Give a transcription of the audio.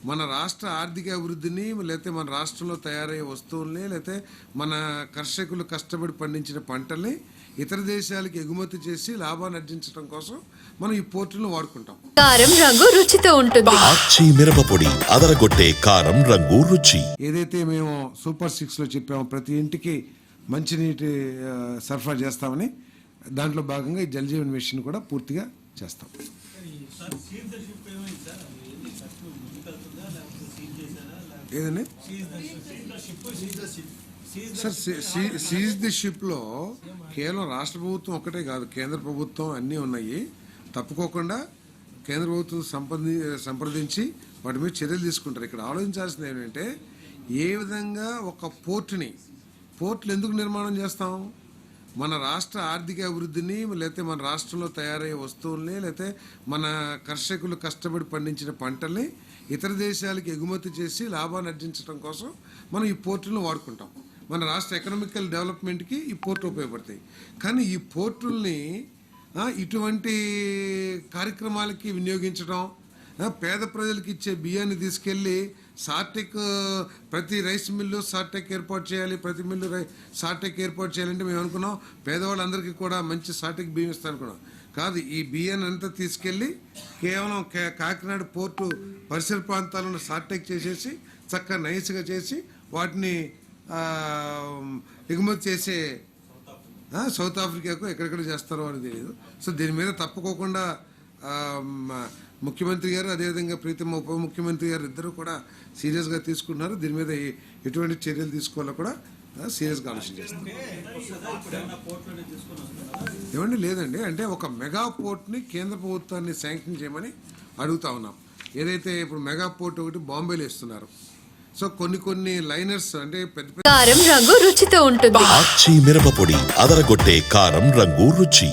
మన రాష్ట్ర ఆర్థిక అభివృద్ధిని, లేకపోతే మన రాష్ట్రంలో తయారయ్యే వస్తువుల్ని, లేకపోతే మన కర్షకులు కష్టపడి పండించిన పంటల్ని ఇతర దేశాలకు ఎగుమతి చేసి లాభాన్ని ఆర్జించడం కోసం మనం ఈ పోర్టులను వాడుకుంటాం. కారం రంగు రుచితో ఉంటుంది. ఆచి మిరపపొడి అదరగొట్టే కారం రంగు రుచి. ఏదైతే మేము సూపర్ 6 లో చెప్పామో ప్రతి ఇంటికి మంచినీటి సరఫరా చేస్తామని, దాంట్లో భాగంగా ఈ జల్ జీవన్ మిషన్ కూడా పూర్తిగా చేస్తాం. ఏదండి సార్, సీజ్ ది షిప్లో కేవలం రాష్ట్ర ప్రభుత్వం ఒకటే కాదు, కేంద్ర ప్రభుత్వం అన్నీ ఉన్నాయి. తప్పుకోకుండా కేంద్ర ప్రభుత్వం సంప్రదించి వాటి మీద చర్యలు తీసుకుంటారు. ఇక్కడ ఆలోచించాల్సింది ఏంటంటే, ఏ విధంగా ఒక పోర్టులు ఎందుకు నిర్మాణం చేస్తాం? మన రాష్ట్ర ఆర్థిక అభివృద్ధిని, లేకపోతే మన రాష్ట్రంలో తయారయ్యే వస్తువుల్ని, లేకపోతే మన కర్షకులు కష్టపడి పండించిన పంటల్ని ఇతర దేశాలకు ఎగుమతి చేసి లాభాన్ని ఆర్జించడం కోసం మనం ఈ పోర్టులను వాడుకుంటాం. మన రాష్ట్ర ఎకనామికల్ డెవలప్మెంట్కి ఈ పోర్టులు ఉపయోగపడతాయి. కానీ ఈ పోర్టుల్ని ఇటువంటి కార్యక్రమాలకి వినియోగించడం, పేద ప్రజలకు ఇచ్చే బియ్యాన్ని తీసుకెళ్ళి సార్టెక్, ప్రతి రైస్ మిల్లు సార్టెక్ ఏర్పాటు చేయాలి, ప్రతి మిల్లు సార్టెక్ ఏర్పాటు చేయాలంటే మేము అనుకున్నాం పేదవాళ్ళందరికీ కూడా మంచి సార్టెక్ బియ్యం ఇస్తాం అనుకున్నాం. కాదు, ఈ బియ్యాన్ని అంతా తీసుకెళ్ళి కేవలం కాకినాడ పోర్టు పరిసర ప్రాంతాలను సార్టెక్ చేసేసి చక్కగా నైస్గా చేసి వాటిని ఎగుమతి చేసే సౌత్ ఆఫ్రికాకు ఎక్కడెక్కడ చేస్తారో అని తెలియదు. సో దీని మీద తప్పుకోకుండా ముఖ్యమంత్రి గారు, అదేవిధంగా ప్రీతమ ఉప ముఖ్యమంత్రి గారు ఇద్దరు కూడా సీరియస్గా తీసుకున్నారు. దీని మీద ఎటువంటి చర్యలు తీసుకోవాలో కూడా సీరియస్గా ఆలోచన చేస్తారు. ఏమండి లేదండి, అంటే ఒక మెగా పోర్ట్ని కేంద్ర ప్రభుత్వాన్ని శాంక్షన్ చేయమని అడుగుతా ఉన్నాం. ఏదైతే ఇప్పుడు మెగా పోర్ట్ ఒకటి బాంబేలో ఇస్తున్నారు. సో కొన్ని లైనర్స్ అంటే పెద్ద కారం రంగు రుచితో ఉంటుంది. ఆచి మిరపపొడి అదరగొట్టే కారం రంగు రుచి.